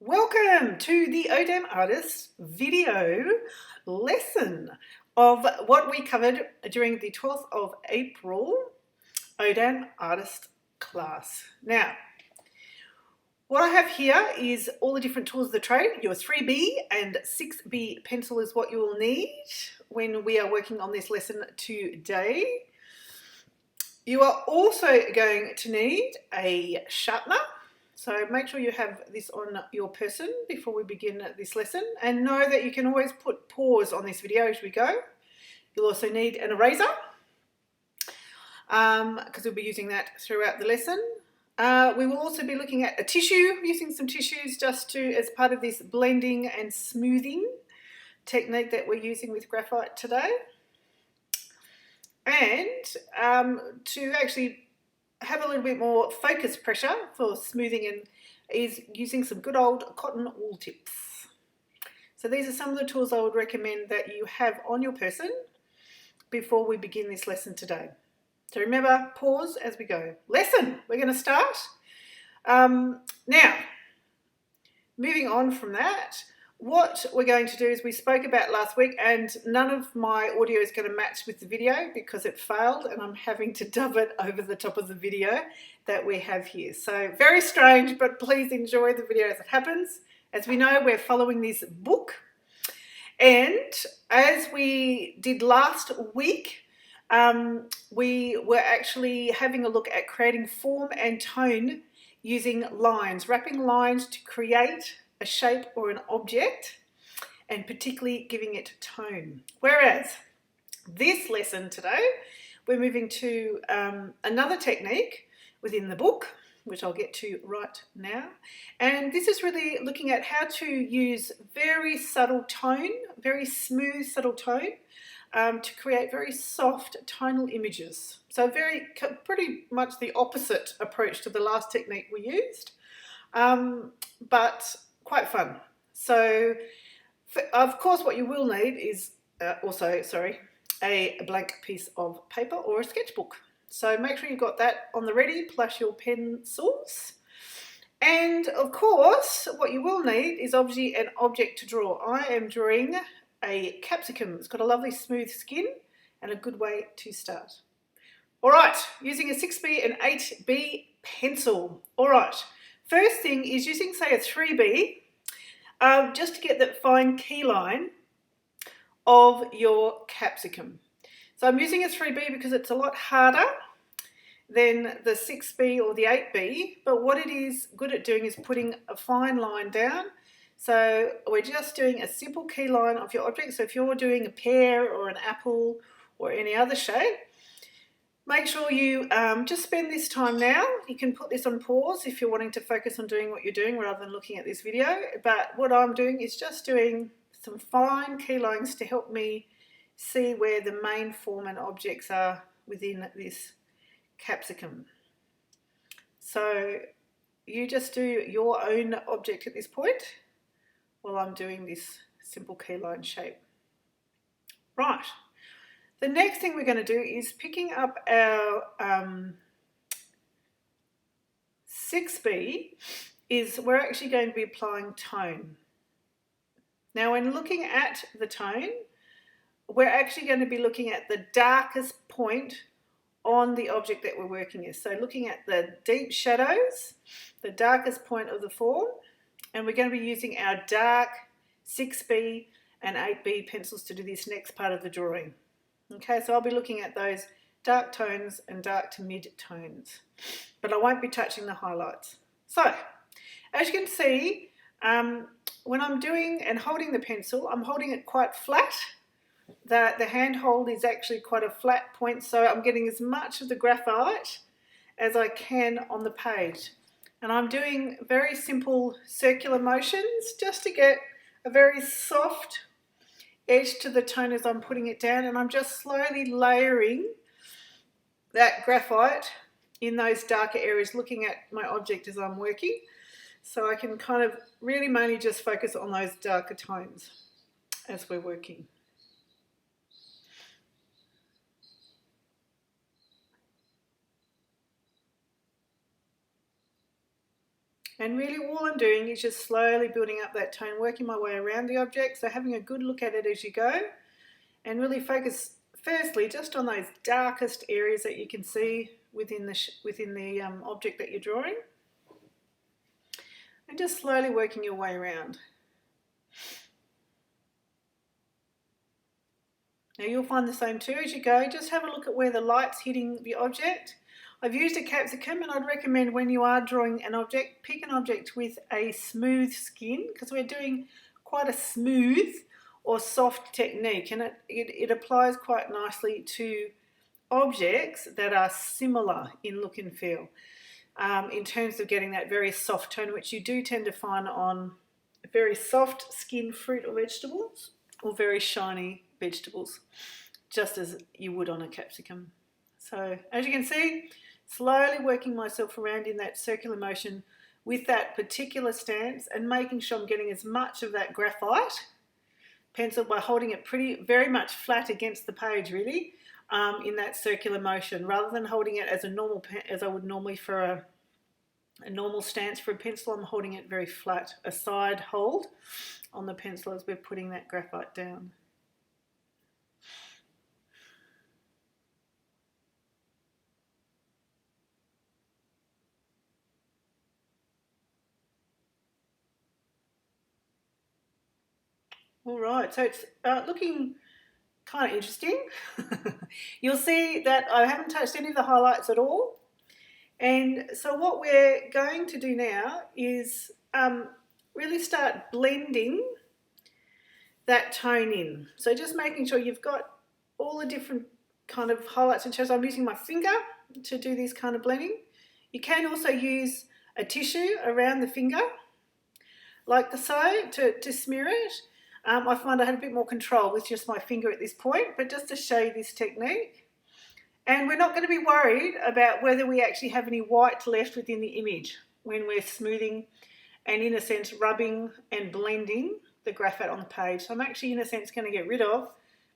Welcome to the ODAM Artist video lesson of what we covered during the 12th of April ODAM Artist class. Now, what I have here is all the different tools of the trade. Your 3B and 6B pencil is what you will need when we are working on this lesson today. You are also going to need a sharpener. So make sure you have this on your person before we begin this lesson, and know that you can always put pause on this video as we go. You'll also need an eraser because we'll be using that throughout the lesson. We will also be looking at a tissue, using some tissues just as part of this blending and smoothing technique that we're using with graphite today. And to actually have a little bit more focus pressure for smoothing is using some good old cotton wool tips. So these are some of the tools I would recommend that you have on your person before we begin this lesson today. So remember, pause as we go. Lesson, we're going to start. Now, moving on from that, what we're going to do is we spoke about last week, and none of my audio is going to match with the video because it failed and I'm having to dub it over the top of the video that we have here. So very strange, but please enjoy the video as it happens. As we know, we're following this book, and as we did last week, we were actually having a look at creating form and tone using lines, wrapping lines to create a shape or an object, and particularly giving it tone. Whereas this lesson today, we're moving to another technique within the book, which I'll get to right now. And this is really looking at how to use very subtle tone, very smooth, subtle tone, to create very soft tonal images. So pretty much the opposite approach to the last technique we used, but quite fun. So, of course, what you will need is a blank piece of paper or a sketchbook. So make sure you've got that on the ready, plus your pencils. And of course, what you will need is obviously an object to draw. I am drawing a capsicum. It's got a lovely smooth skin and a good way to start. All right, using a 6B and 8B pencil. All right, first thing is using, say, a 3B, just to get that fine key line of your capsicum. So I'm using a 3B because it's a lot harder than the 6B or the 8B, but what it is good at doing is putting a fine line down. So we're just doing a simple key line of your object. So if you're doing a pear or an apple or any other shape, make sure you just spend this time now. You can put this on pause if you're wanting to focus on doing what you're doing rather than looking at this video. But what I'm doing is just doing some fine key lines to help me see where the main form and objects are within this capsicum. So you just do your own object at this point while I'm doing this simple key line shape. Right. The next thing we're going to do is picking up our 6B, is we're actually going to be applying tone. Now, when looking at the tone, we're actually going to be looking at the darkest point on the object that we're working with. So looking at the deep shadows, the darkest point of the form, and we're going to be using our dark 6B and 8B pencils to do this next part of the drawing. Okay, so I'll be looking at those dark tones and dark to mid tones, but I won't be touching the highlights. So, as you can see, when I'm doing and holding the pencil, I'm holding it quite flat. The hand hold is actually quite a flat point, so I'm getting as much of the graphite as I can on the page. And I'm doing very simple circular motions just to get a very soft edge to the tone as I'm putting it down, and I'm just slowly layering that graphite in those darker areas, looking at my object as I'm working, so I can kind of really mainly just focus on those darker tones as we're working. And really all I'm doing is just slowly building up that tone, working my way around the object, so having a good look at it as you go, and really focus firstly just on those darkest areas that you can see within the object that you're drawing, and just slowly working your way around. Now you'll find the same too as you go. Just have a look at where the light's hitting the object. I've used a capsicum, and I'd recommend when you are drawing an object, pick an object with a smooth skin, because we're doing quite a smooth or soft technique, and it applies quite nicely to objects that are similar in look and feel, in terms of getting that very soft tone, which you do tend to find on very soft skin fruit or vegetables, or very shiny vegetables, just as you would on a capsicum. So as you can see, slowly working myself around in that circular motion with that particular stance, and making sure I'm getting as much of that graphite pencil by holding it very much flat against the page, really, in that circular motion, rather than holding it as I would normally for a normal stance for a pencil. I'm holding it very flat, a side hold on the pencil as we're putting that graphite down. All right, so it's looking kind of interesting. You'll see that I haven't touched any of the highlights at all. And so what we're going to do now is really start blending that tone in. So just making sure you've got all the different kind of highlights and shadows. I'm using my finger to do this kind of blending. You can also use a tissue around the finger, like so, to smear it. I find I had a bit more control with just my finger at this point, but just to show you this technique. And we're not going to be worried about whether we actually have any white left within the image when we're smoothing and, in a sense, rubbing and blending the graphite on the page. So I'm actually, in a sense, going to get rid of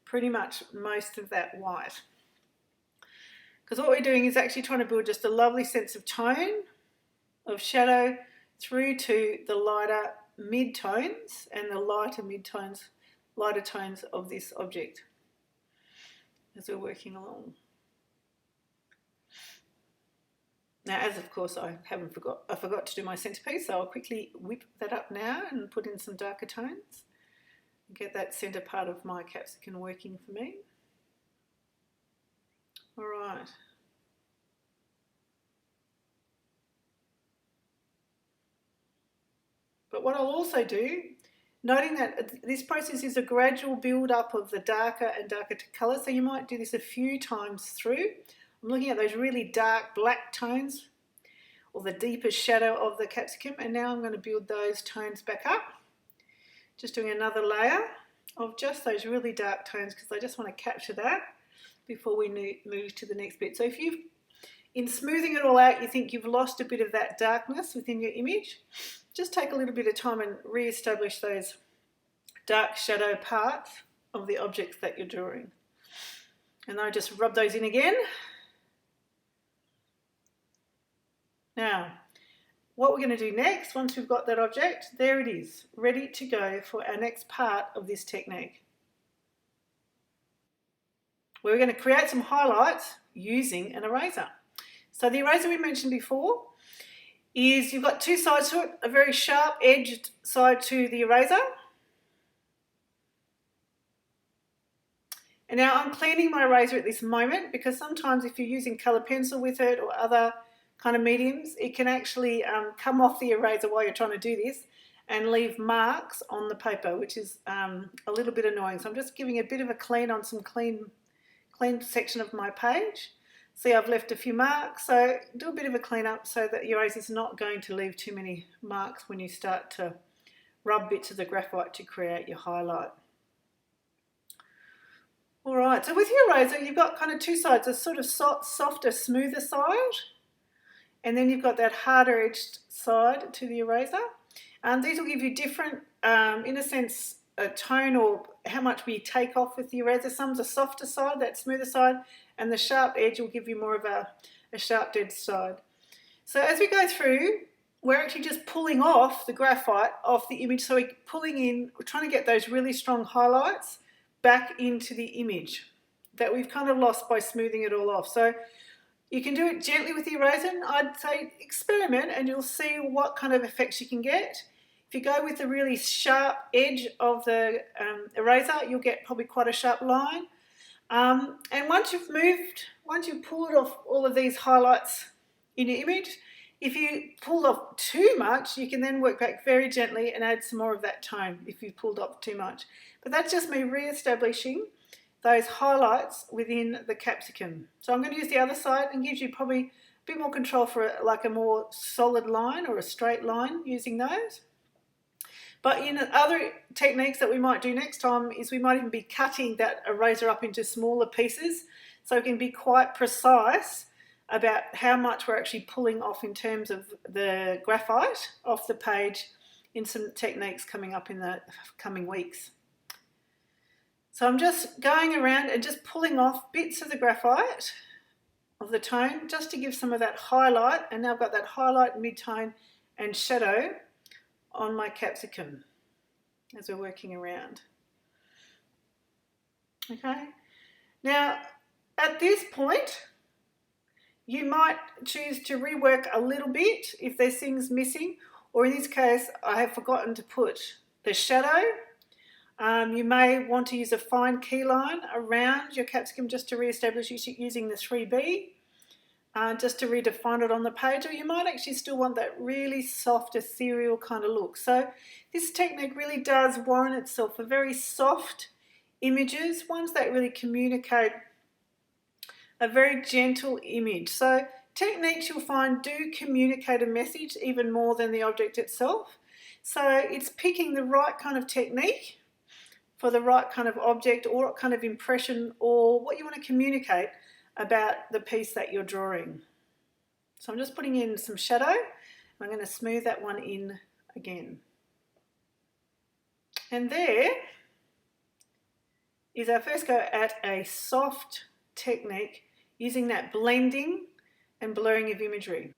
pretty much most of that white. Because what we're doing is actually trying to build just a lovely sense of tone, of shadow, through to the lighter mid-tones and the lighter tones of this object as we're working along. Now, as of course I forgot to do my centerpiece, so I'll quickly whip that up now and put in some darker tones and get that center part of my capsicum working for me. All right. But what I'll also do, noting that this process is a gradual build up of the darker and darker colour, so you might do this a few times through. I'm looking at those really dark black tones, or the deepest shadow of the capsicum, and now I'm going to build those tones back up. Just doing another layer of just those really dark tones, because I just want to capture that before we move to the next bit. So if you've, in smoothing it all out, you think you've lost a bit of that darkness within your image, just take a little bit of time and re-establish those dark shadow parts of the objects that you're drawing. And I just rub those in again. Now, what we're going to do next, once we've got that object, there it is, ready to go for our next part of this technique. We're going to create some highlights using an eraser. So the eraser we mentioned before is, you've got two sides to it, a very sharp edged side to the eraser. And now I'm cleaning my eraser at this moment, because sometimes if you're using colour pencil with it or other kind of mediums, it can actually come off the eraser while you're trying to do this and leave marks on the paper, which is a little bit annoying. So I'm just giving a bit of a clean on some clean section of my page. See, I've left a few marks, so do a bit of a clean up so that your eraser is not going to leave too many marks when you start to rub bits of the graphite to create your highlight. All right, so with your eraser, you've got kind of two sides, a sort of softer, smoother side, and then you've got that harder edged side to the eraser. These will give you different, in a sense, a tone or how much we take off with the eraser. Some's a softer side, that smoother side, and the sharp edge will give you more of a sharp edged side. So as we go through, we're actually just pulling off the graphite off the image. So we're pulling in, we're trying to get those really strong highlights back into the image that we've kind of lost by smoothing it all off. So you can do it gently with the eraser. I'd say experiment and you'll see what kind of effects you can get. If you go with the really sharp edge of the eraser, you'll get probably quite a sharp line. And once you've pulled off all of these highlights in your image, if you pulled off too much, you can then work back very gently and add some more of that tone if you've pulled off too much. But that's just me re-establishing those highlights within the capsicum. So I'm going to use the other side and gives you probably a bit more control for like a more solid line or a straight line using those. But in other techniques that we might do next time is we might even be cutting that eraser up into smaller pieces so we can be quite precise about how much we're actually pulling off in terms of the graphite off the page in some techniques coming up in the coming weeks. So I'm just going around and just pulling off bits of the graphite of the tone just to give some of that highlight, and now I've got that highlight, mid-tone and shadow on my capsicum as we're working around. Okay, now at this point you might choose to rework a little bit if there's things missing, or in this case I have forgotten to put the shadow. You may want to use a fine key line around your capsicum just to re-establish using the 3B, just to redefine it on the page, or you might actually still want that really soft ethereal kind of look. So this technique really does warrant itself for very soft images, ones that really communicate a very gentle image. So techniques you'll find do communicate a message even more than the object itself. So it's picking the right kind of technique for the right kind of object or what kind of impression or what you want to communicate about the piece that you're drawing. So I'm just putting in some shadow and I'm going to smooth that one in again. And there is our first go at a soft technique using that blending and blurring of imagery.